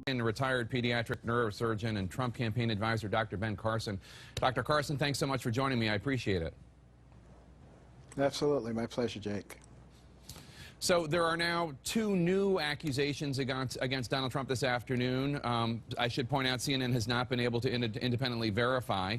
and retired pediatric neurosurgeon and Trump campaign advisor, Dr. Ben Carson. Dr. Carson, thanks so much for joining me. I appreciate it. Absolutely. My pleasure, Jake. So there are now two new accusations against Donald Trump this afternoon. I should point out CNN has not been able to independently verify.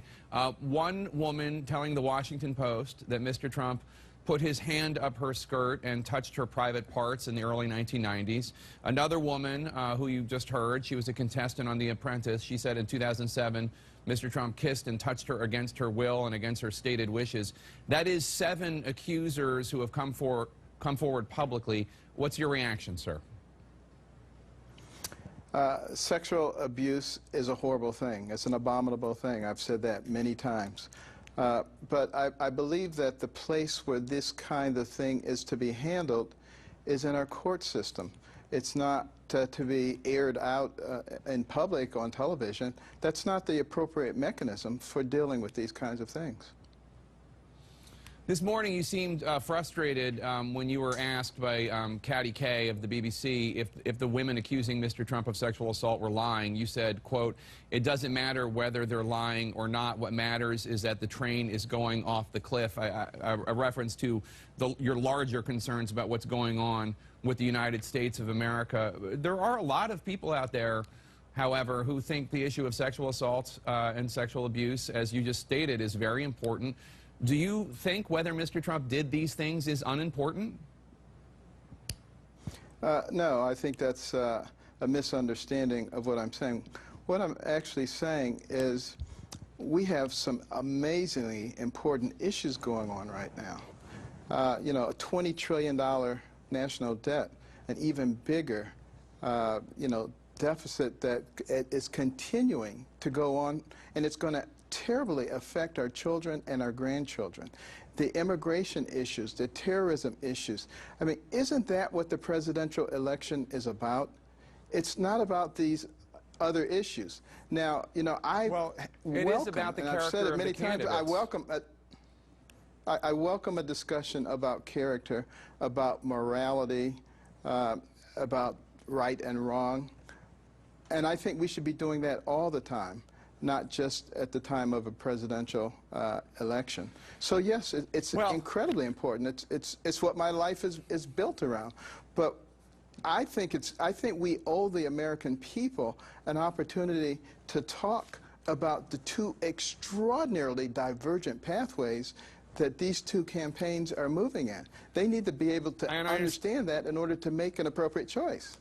One woman telling the Washington Post that Mr. Trump put his hand up her skirt and touched her private parts in the early 1990s. Another woman who you just heard, she was a contestant on The Apprentice. She said in 2007, Mr. Trump kissed and touched her against her will and against her stated wishes. That is 7 accusers who have come forward publicly. What's your reaction, sir? Sexual abuse is a horrible thing. It's an abominable thing. I've said that many times. But I believe that the place where this kind of thing is to be handled is in our court system. It's not to be aired out in public on television. That's not the appropriate mechanism for dealing with these kinds of things. This morning you seemed frustrated when you were asked by Katty Kay of the BBC if the women accusing Mr. Trump of sexual assault were lying. You said, quote, "It doesn't matter whether they're lying or not. What matters is that the train is going off the cliff." A reference to your larger concerns about what's going on with the United States of America. There are a lot of people out there, however, who think the issue of sexual assault and sexual abuse, as you just stated, is very important. Do you think whether Mr. Trump did these things is unimportant? No, I think that's a misunderstanding of what I'm saying. What I'm actually saying is we have some amazingly important issues going on right now. You know, a $20 trillion national debt, an even bigger, you know, deficit that is continuing to go on, and it's going to terribly affect our children and our grandchildren. The immigration issues, the terrorism issues. I mean, isn't that what the presidential election is about? It's not about these other issues. Now, you know, I welcome, and I've said it many times, I welcome a discussion about character, about morality, about right and wrong. And I think we should be doing that all the time, not just at the time of a presidential election. So yes, it's incredibly important. It's what my life is built around. But I think we owe the American people an opportunity to talk about the two extraordinarily divergent pathways that these two campaigns are moving in. They need to be able to understand that in order to make an appropriate choice.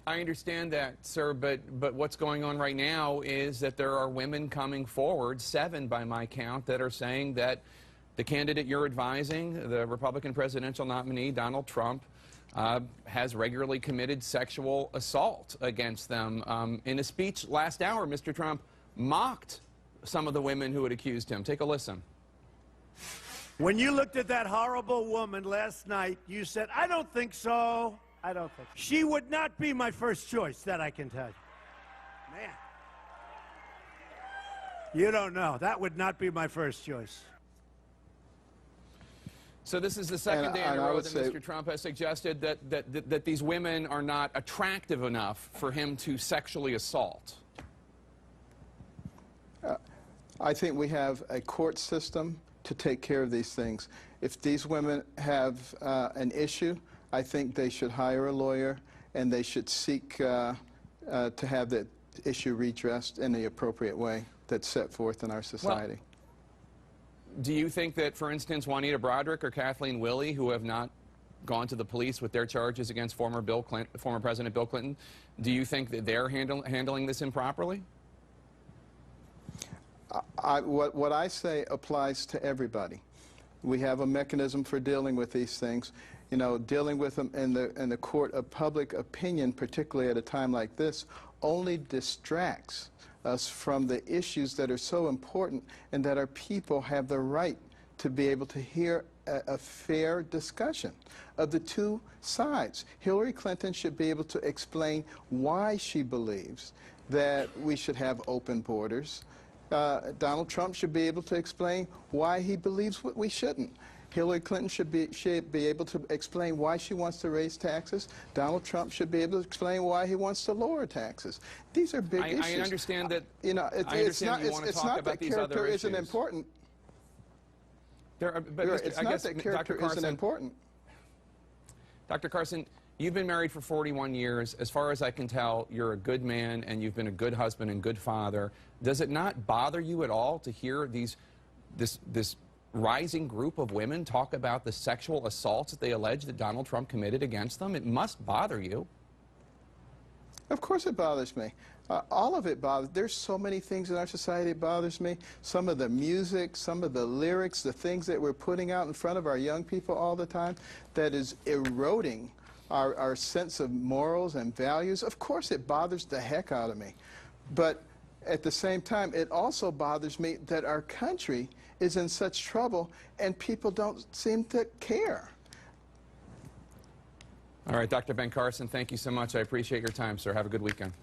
I understand that, sir, but what's going on right now is that there are women coming forward, 7 by my count, that are saying that the candidate you're advising, the Republican presidential nominee, Donald Trump, has regularly committed sexual assault against them. In a speech last hour, Mr. Trump mocked some of the women who had accused him. Take a listen. When you looked at that horrible woman last night, you said, "I don't think so. I don't think she would not be my first choice," that I can tell you. Man. You don't know. That would not be my first choice. So this is the second day in a row that Mr. Trump has suggested that these women are not attractive enough for him to sexually assault. I think we have a court system to take care of these things. If these women have an issue, I think they should hire a lawyer, and they should seek to have that issue redressed in the appropriate way that's set forth in our society. Well, do you think that, for instance, Juanita Broaddrick or Kathleen Willey, who have not gone to the police with their charges against former President Bill Clinton, do you think that they're handling this improperly? What I say applies to everybody. We have a mechanism for dealing with these things. You know, dealing with them in the court of public opinion, particularly at a time like this, only distracts us from the issues that are so important and that our people have the right to be able to hear a fair discussion of the two sides. Hillary Clinton should be able to explain why she believes that we should have open borders. Donald Trump should be able to explain why he believes we shouldn't. Hillary Clinton should be able to explain why she wants to raise taxes. Donald Trump should be able to explain why he wants to lower taxes. These are big issues. I understand that. You know, it's not that character isn't important. It's not that character isn't important. Dr. Carson, you've been married for 41 years. As far as I can tell, you're a good man and you've been a good husband and good father. Does it not bother you at all to hear this rising group of women talk about the sexual assaults that they allege that Donald Trump committed against them? It must bother you. Of course it bothers me. All of it bothers. There's so many things in our society that bothers me. Some of the music, some of the lyrics, the things that we're putting out in front of our young people all the time that is eroding our sense of morals and values. Of course it bothers the heck out of me. But at the same time, it also bothers me that our country is in such trouble and people don't seem to care. All right, Dr. Ben Carson, thank you so much. I appreciate your time, sir. Have a good weekend.